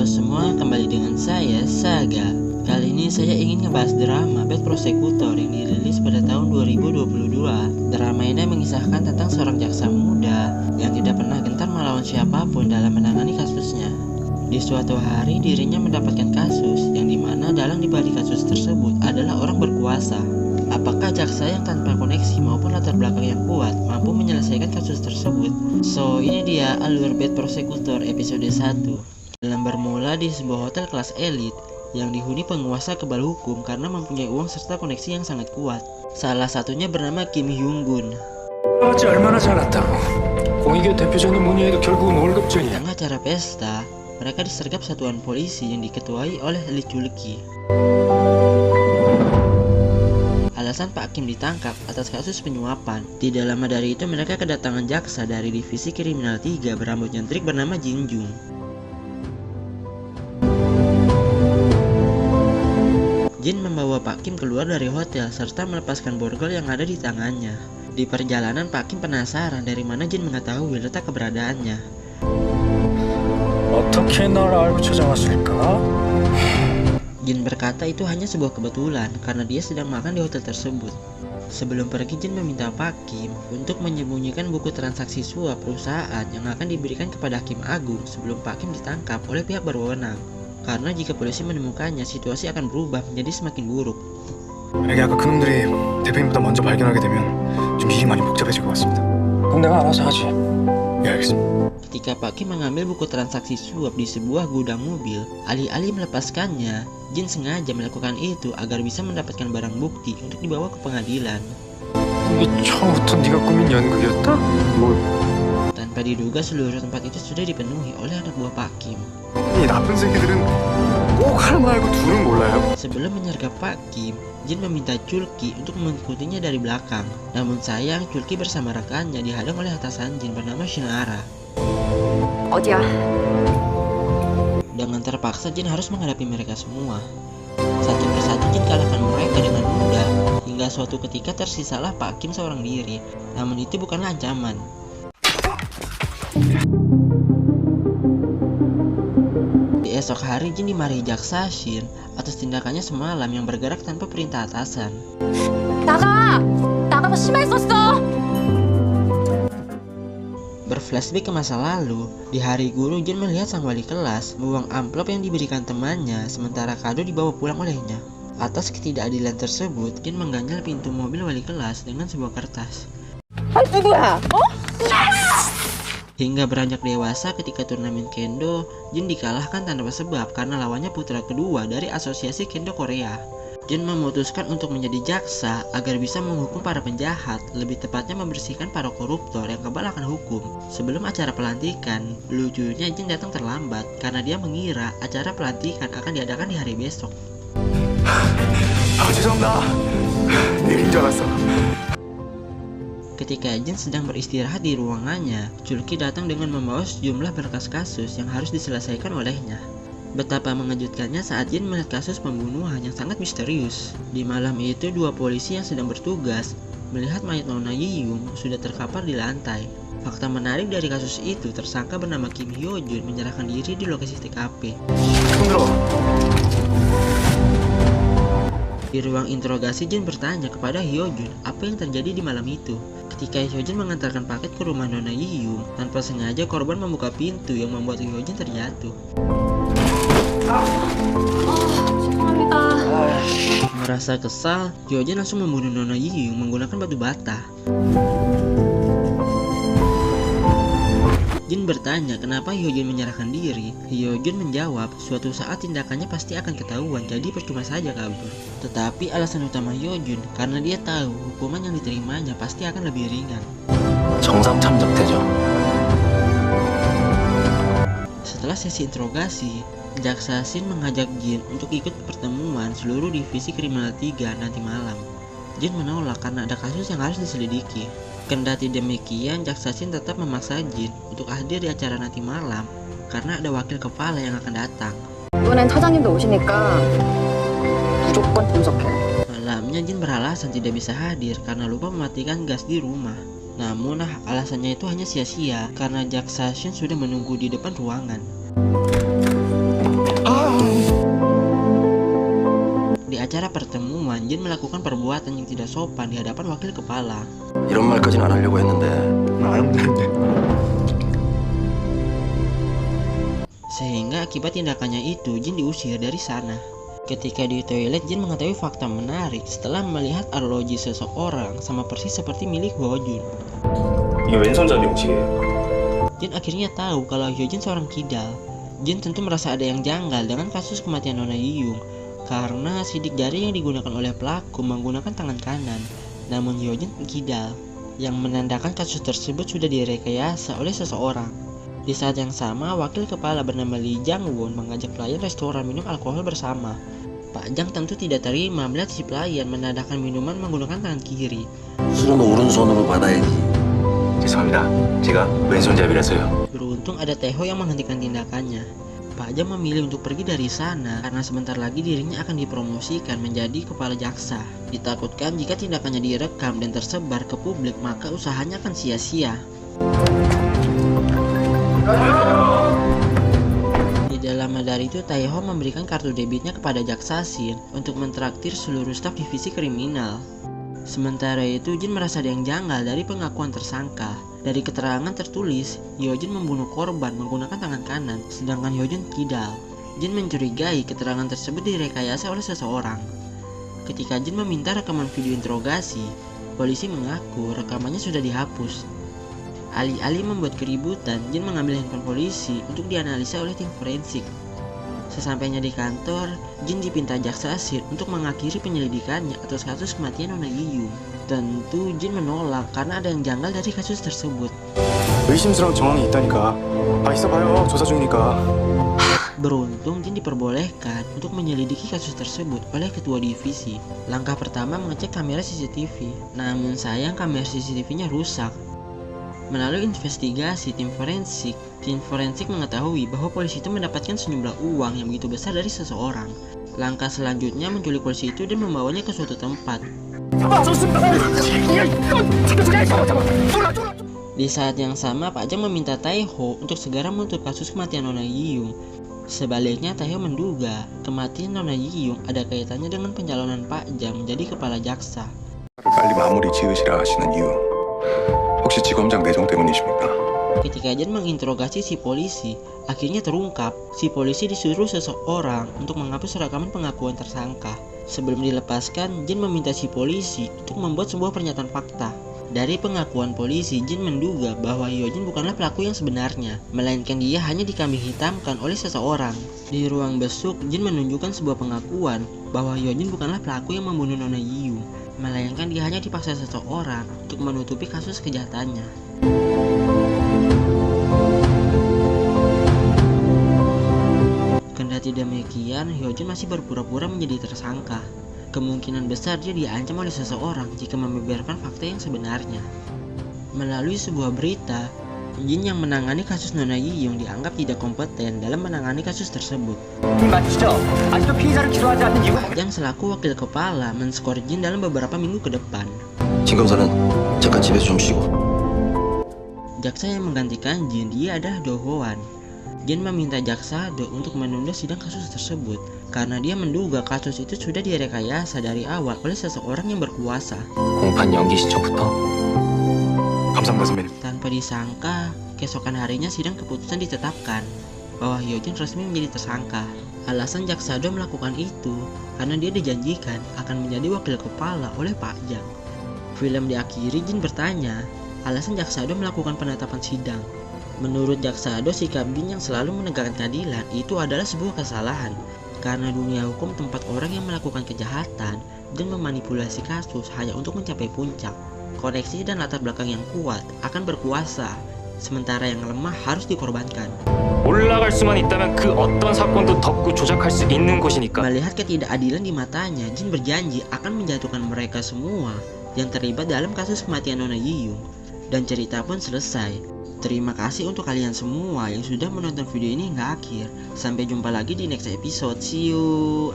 semua, kembali dengan saya, Saga. Kali ini saya ingin ngebahas drama Bad Prosecutor yang dirilis pada tahun 2022. Drama ini mengisahkan tentang seorang jaksa muda yang tidak pernah gentar melawan siapapun dalam menangani kasusnya. Di suatu hari dirinya mendapatkan kasus yang dimana dalang di balik kasus tersebut adalah orang berkuasa. Apakah jaksa yang tanpa koneksi maupun latar belakang yang kuat mampu menyelesaikan kasus tersebut? So, ini dia alur Bad Prosecutor episode 1. Dalam bermula di sebuah hotel kelas elit yang dihuni penguasa kebal hukum karena mempunyai uang serta koneksi yang sangat kuat. Salah satunya bernama Kim Hyung Gun. Di tengah acara pesta, mereka disergap satuan polisi yang diketuai oleh Lee Chul-ki. Alasan Pak Kim ditangkap atas kasus penyuapan. Tidak lama dari itu mereka kedatangan jaksa dari divisi kriminal 3 berambut nyentrik bernama Jin Jung. Jin membawa Pak Kim keluar dari hotel serta melepaskan borgol yang ada di tangannya. Di perjalanan Pak Kim penasaran dari mana Jin mengetahui letak keberadaannya. Jin berkata itu hanya sebuah kebetulan karena dia sedang makan di hotel tersebut. Sebelum pergi, Jin meminta Pak Kim untuk menyembunyikan buku transaksi suap perusahaan yang akan diberikan kepada Hakim Agung sebelum Pak Kim ditangkap oleh pihak berwenang. Karena jika polisi menemukannya, situasi akan berubah menjadi semakin buruk. 만약에 아까 그놈들이 대표님보다 먼저 발견하게 되면 좀 일이 많이 복잡해질 것 같습니다. 그럼 내가 알아서 하지. 예, 알겠습니다. Ketika Pak Kim mengambil buku transaksi suap di sebuah gudang mobil, alih-alih melepaskannya, Jin sengaja melakukan itu agar bisa mendapatkan barang bukti untuk dibawa ke pengadilan. 이게 처음부터 네가 꾸민 연극이었다? 뭐? Tanpa diduga seluruh tempat itu sudah dipenuhi oleh anak buah Pak Kim. 이 나쁜 새끼들은 꼭 하나만 알고 둘은 몰라요. Sebelum menyergap Pak Kim, Jin meminta Chul-ki untuk mengikutinya dari belakang. Namun sayang, Chul-ki bersama rekannya dihadang oleh atasan Jin bernama Shinara. 어디야? Dengan terpaksa Jin harus menghadapi mereka semua. Satu persatu Jin kalahkan mereka dengan mudah, hingga suatu ketika tersisalah Pak Kim seorang diri. Namun itu bukanlah ancaman. Di esok hari Jin dimarahi jaksa Shin atas tindakannya semalam yang bergerak tanpa perintah atasan. 나가서 심했었어. Berflashback ke masa lalu, di hari guru Jin melihat sang wali kelas membuang amplop yang diberikan temannya sementara kado dibawa pulang olehnya. Atas ketidakadilan tersebut, Jin mengganjal pintu mobil wali kelas dengan sebuah kertas. 누구야? Hingga beranjak dewasa ketika turnamen kendo, Jin dikalahkan tanpa sebab karena lawannya putra kedua dari Asosiasi Kendo Korea. Jin memutuskan untuk menjadi jaksa agar bisa menghukum para penjahat, lebih tepatnya membersihkan para koruptor yang kebal akan hukum. Sebelum acara pelantikan, lucunya Jin datang terlambat karena dia mengira acara pelantikan akan diadakan di hari besok. 죄송합니다. 내린 줄 알았어. Ketika Jin sedang beristirahat di ruangannya, Chul-ki datang dengan membawa sejumlah berkas kasus yang harus diselesaikan olehnya. Betapa mengejutkannya saat Jin melihat kasus pembunuhan yang sangat misterius. Di malam itu, dua polisi yang sedang bertugas melihat mayat Nona Yi-young sudah terkapar di lantai. Fakta menarik dari kasus itu, tersangka bernama Kim Hyo-jun menyerahkan diri di lokasi TKP. Di ruang interogasi, Jin bertanya kepada Hyo-jun apa yang terjadi di malam itu. Ketika Hyo-jun mengantarkan paket ke rumah Nona Yi-young, tanpa sengaja korban membuka pintu yang membuat Hyo-jun terjatuh. 죄송합니다. Merasa kesal, Hyo-jun langsung membunuh Nona Yi-young menggunakan batu bata. Jin bertanya kenapa Hyo-jun menyerahkan diri. Hyo-jun menjawab suatu saat tindakannya pasti akan ketahuan, jadi percuma saja kabur. Tetapi alasan utama Hyo-jun karena dia tahu hukuman yang diterimanya pasti akan lebih ringan. 정상참작되죠. Setelah sesi interogasi, jaksa Shin mengajak Jin untuk ikut pertemuan seluruh divisi kriminal 3 nanti malam. Jin menolak karena ada kasus yang harus diselidiki. Kendati demikian, jaksa Shin tetap memaksa Jin untuk hadir di acara nanti malam karena ada wakil kepala yang akan datang. 이번엔 차장님도 오시니까 무조건 참석해. Malamnya Jin beralasan tidak bisa hadir karena lupa mematikan gas di rumah. Namun alasannya itu hanya sia-sia karena jaksa Shin sudah menunggu di depan ruangan. tahap pertemuan, Jin melakukan perbuatan yang tidak sopan di hadapan wakil kepala. 이런 말까진 안 하려고 했는데 안 했는데. Sehingga akibat tindakannya itu, Jin diusir dari sana. Ketika di toilet, Jin mengetahui fakta menarik setelah melihat arloji seseorang sama persis seperti milik Hyojun. 이게 왼손잡이 혹시? Jin akhirnya tahu kalau Hyojun seorang kidal. Jin tentu merasa ada yang janggal dengan kasus kematian Nona Yiyung karena sidik jari yang digunakan oleh pelaku menggunakan tangan kanan, namun Hyojun kidal, yang menandakan kasus tersebut sudah direkayasa oleh seseorang. Di saat yang sama, wakil kepala bernama Lee Jang-won mengajak pelayan restoran minum alkohol bersama. Pak Jang tentu tidak terima melihat si pelayan menandakan minuman menggunakan tangan kiri. 술은 오른손으로 받아야지. 죄송합니다. 제가 왼손잡이라서요. Beruntung ada Taeho yang menghentikan tindakannya. Pak Jang memilih untuk pergi dari sana karena sebentar lagi dirinya akan dipromosikan menjadi kepala jaksa. Ditakutkan jika tindakannya direkam dan tersebar ke publik, maka usahanya akan sia-sia. Di dalam madar itu, Taeho memberikan kartu debitnya kepada Jaksa Shin untuk mentraktir seluruh staf divisi kriminal. Sementara itu, Jin merasa ada yang janggal dari pengakuan tersangka. Dari keterangan tertulis, Hyojun membunuh korban menggunakan tangan kanan, sedangkan Hyojun kidal. Jin mencurigai keterangan tersebut direkayasa oleh seseorang. Ketika Jin meminta rekaman video interogasi, polisi mengaku rekamannya sudah dihapus. Alih-alih membuat keributan, Jin mengambil handphone polisi untuk dianalisa oleh tim forensik. Sesampainya di kantor, Jin dipinta Jaksa Shin untuk mengakhiri penyelidikannya atas kasus kematian Nona Yiyung. Tentu Jin menolak karena ada yang janggal dari kasus tersebut. 의심스러운 정황이 있다니까. 있어봐요. 조사 중이니까. Beruntung Jin diperbolehkan untuk menyelidiki kasus tersebut oleh ketua divisi. Langkah pertama mengecek kamera CCTV, namun sayang kamera CCTV-nya rusak. Melalui investigasi tim forensik mengetahui bahwa polisi itu mendapatkan sejumlah uang yang begitu besar dari seseorang. Langkah selanjutnya menculik polisi itu dan membawanya ke suatu tempat. Di saat yang sama, Pak Jang meminta Taeho untuk segera menutup kasus kematian Nona Yiyung. Sebaliknya, Taeho menduga kematian Nona Yiyung ada kaitannya dengan pencalonan Pak Jang menjadi kepala jaksa. 빨리 마무리 지으시라 하시는 이유 혹시 지검장 내정 때문이십니까? Ketika Jin menginterogasi si polisi, akhirnya terungkap si polisi disuruh seseorang untuk menghapus rekaman pengakuan tersangka. Sebelum dilepaskan, Jin meminta si polisi untuk membuat sebuah pernyataan fakta. Dari pengakuan polisi, Jin menduga bahwa Hyojun bukanlah pelaku yang sebenarnya, melainkan dia hanya dikambing hitamkan oleh seseorang. Di ruang besuk, Jin menunjukkan sebuah pengakuan bahwa Hyojun bukanlah pelaku yang membunuh Nona Yiyung, melainkan dia hanya dipaksa seseorang untuk menutupi kasus kejahatannya. Kendati demikian, Hyojun masih berpura-pura menjadi tersangka. Kemungkinan besar dia diancam oleh seseorang jika membeberkan fakta yang sebenarnya. Melalui sebuah berita, Jin yang menangani kasus Nona Yiyung dianggap tidak kompeten dalam menangani kasus tersebut. Yang selaku wakil kepala men-skor Jin dalam beberapa minggu ke depan. 진 검사는 잠깐 집에서 좀 쉬고. Jaksa yang menggantikan Jin dia adalah Do Hwan. Jin meminta jaksa Do untuk menunda sidang kasus tersebut karena dia menduga kasus itu sudah direkayasa dari awal oleh seseorang yang berkuasa. 공판 연기 시점부터 감사합니다 선배님. Tanpa disangka, keesokan harinya sidang keputusan ditetapkan bahwa Hyojun resmi menjadi tersangka. Alasan jaksa Do melakukan itu karena dia dijanjikan akan menjadi wakil kepala oleh Pak Jang. Film diakhiri, Jin bertanya alasan jaksa Do melakukan penetapan sidang. Menurut jaksa Do, sikap Jin yang selalu menegakkan keadilan itu adalah sebuah kesalahan karena dunia hukum tempat orang yang melakukan kejahatan dan memanipulasi kasus hanya untuk mencapai puncak. Koneksi dan latar belakang yang kuat akan berkuasa, sementara yang lemah harus dikorbankan. 올라갈 수만 있다면 그 어떤 사건도 덮고 조작할 수 있는 곳이니까. Melihat ketidakadilan di matanya, Jin berjanji akan menjatuhkan mereka semua yang terlibat dalam kasus kematian Nona Yiyung. Dan cerita pun selesai. Terima kasih untuk kalian semua yang sudah menonton video ini hingga akhir. Sampai jumpa lagi di next episode. See you.